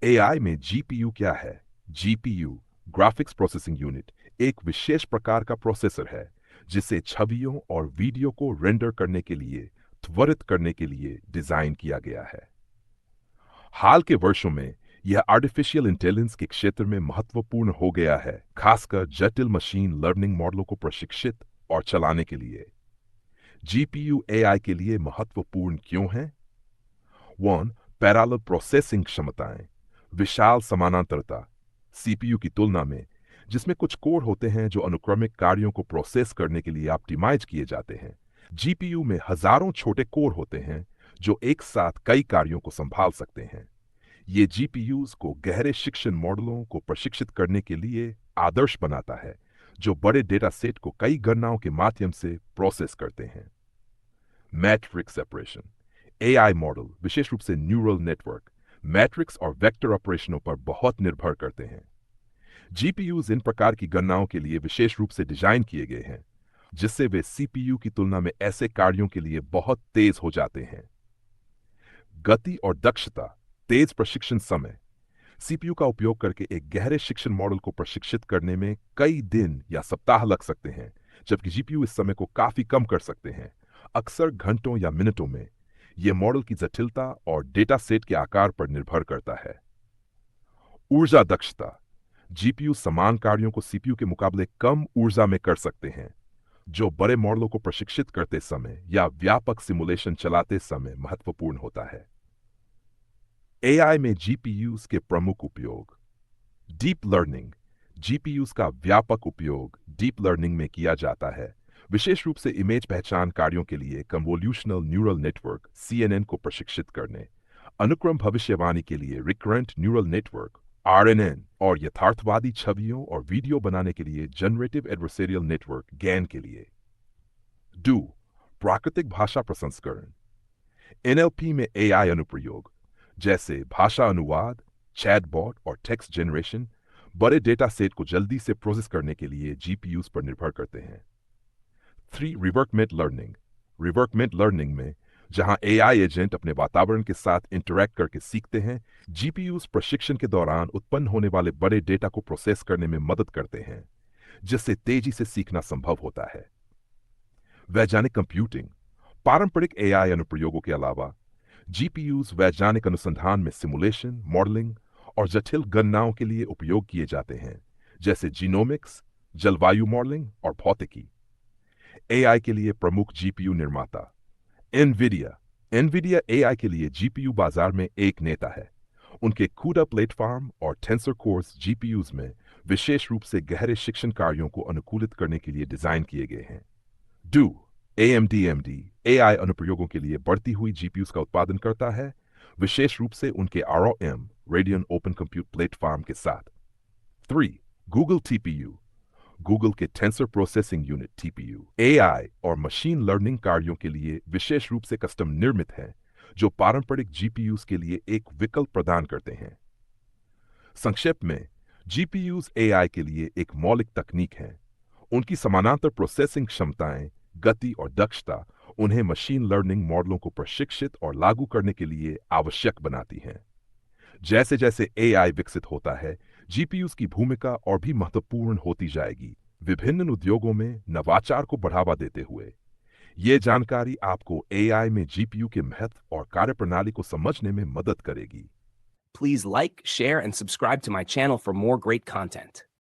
AI में GPU क्या है? जीपीयू, ग्राफिक्स प्रोसेसिंग यूनिट, एक विशेष प्रकार का प्रोसेसर है जिसे छवियों और वीडियो को रेंडर करने के लिए, त्वरित करने के लिए डिजाइन किया गया है। हाल के वर्षों में यह आर्टिफिशियल इंटेलिजेंस के क्षेत्र में महत्वपूर्ण हो गया है, खासकर जटिल मशीन लर्निंग मॉडलों को प्रशिक्षित और चलाने के लिए। जीपीयू एआई के लिए महत्वपूर्ण क्यों है? वन, पैरेलल प्रोसेसिंग क्षमताएं, विशाल समानांतरता। सीपीयू की तुलना में, जिसमें कुछ कोर होते हैं जो अनुक्रमिक कार्यों को प्रोसेस करने के लिए ऑप्टिमाइज किए जाते हैं, जीपीयू में हजारों छोटे कोर होते हैं जो एक साथ कई कार्यों को संभाल सकते हैं। ये जीपीयूज को गहरे शिक्षण मॉडलों को प्रशिक्षित करने के लिए आदर्श बनाता है, जो बड़े डेटा सेट को कई गणनाओं के माध्यम से प्रोसेस करते हैं। मैट्रिक्स सेपरेशन, एआई मॉडल, विशेष रूप से न्यूरल नेटवर्क, मैट्रिक्स और वेक्टर ऑपरेशनों पर बहुत निर्भर करते हैं। जीपीयूज इन प्रकार की गणनाओं के लिए विशेष रूप से डिजाइन किए गए हैं, जिससे वे सीपीयू की तुलना में ऐसे कार्यों के लिए बहुत तेज हो जाते हैं। गति और दक्षता, तेज प्रशिक्षण समय। सीपीयू का उपयोग करके एक गहरे शिक्षण मॉडल को प्रशिक्षित करने में कई दिन या सप्ताह लग सकते हैं, जबकि जीपीयू इस समय को काफी कम कर सकते हैं, अक्सर घंटों या मिनटों में। यह मॉडल की जटिलता और डेटा सेट के आकार पर निर्भर करता है। ऊर्जा दक्षता, जीपीयू समान कार्यों को सीपीयू के मुकाबले कम ऊर्जा में कर सकते हैं, जो बड़े मॉडलों को प्रशिक्षित करते समय या व्यापक सिमुलेशन चलाते समय महत्वपूर्ण होता है। एआई में जीपीयूज के प्रमुख उपयोग। डीप लर्निंग, जीपीयूज का व्यापक उपयोग डीप लर्निंग में किया जाता है, विशेष रूप से इमेज पहचान कार्यों के लिए कन्वोल्यूशनल न्यूरल नेटवर्क सीएनएन को प्रशिक्षित करने, अनुक्रम भविष्यवाणी के लिए रिकरेंट न्यूरल नेटवर्क आरएनएन, और यथार्थवादी छवियों और वीडियो बनाने के लिए जनरेटिव एडवर्सेरियल नेटवर्क गैन के लिए। डू, प्राकृतिक भाषा प्रसंस्करण, एनएलपी में एआई अनुप्रयोग जैसे भाषा अनुवाद, चैटबॉट और टेक्स्ट जनरेशन बड़े डेटा सेट को जल्दी से प्रोसेस करने के लिए जीपीयूज पर निर्भर करते हैं। 3, रिवर्कमेंट लर्निंग, रिवर्कमेंट लर्निंग में जहां एआई एजेंट अपने वातावरण के साथ इंटरैक्ट करके सीखते हैं, जीपीयूज प्रशिक्षण के दौरान उत्पन्न होने वाले बड़े डेटा को प्रोसेस करने में मदद करते हैं, जिससे तेजी से सीखना संभव होता है। वैज्ञानिक कंप्यूटिंग, पारंपरिक एआई अनुप्रयोगों के अलावा जीपीयूज वैज्ञानिक अनुसंधान में सिमुलेशन, मॉडलिंग और जटिल गणनाओं के लिए उपयोग किए जाते हैं, जैसे जीनोमिक्स, जलवायु मॉडलिंग और भौतिकी। एआई के लिए प्रमुख जीपीयू निर्माता। एनवीडिया, एनवीडिया एआई के लिए जीपीयू बाजार में एक नेता है। उनके CUDA प्लेटफॉर्म और टेंसर कोर्स जीपीयूज में विशेष रूप से गहरे शिक्षण कार्यों को अनुकूलित करने के लिए डिजाइन किए गए हैं। डू, AMD एआई अनुप्रयोगों के लिए बढ़ती हुई जीपीयूज का उत्पादन करता है, विशेष रूप से उनके ROM radian open compute platform के साथ। 3, गूगल टीपीयू, गूगल के tensor processing unit TPU AI और मशीन लर्निंग कार्यों के लिए विशेष रूप से कस्टम निर्मित है, जो पारंपरिक जीपीयूज के लिए एक विकल्प प्रदान करते हैं। संक्षेप में, जीपीयूज एआई के लिए एक मौलिक तकनीक है। उनकी समानांतर प्रोसेसिंग क्षमताएं, गति और दक्षता उन्हें मशीन लर्निंग मॉडलों को प्रशिक्षित और लागू करने के लिए आवश्यक बनाती हैं। जैसे जैसे एआई विकसित होता है, जीपीयूज की भूमिका और भी महत्वपूर्ण होती जाएगी, विभिन्न उद्योगों में नवाचार को बढ़ावा देते हुए। ये जानकारी आपको एआई में जीपीयू के महत्व और कार्यप्रणाली को समझने में मदद करेगी। Please like, share, and subscribe to my channel for more great content.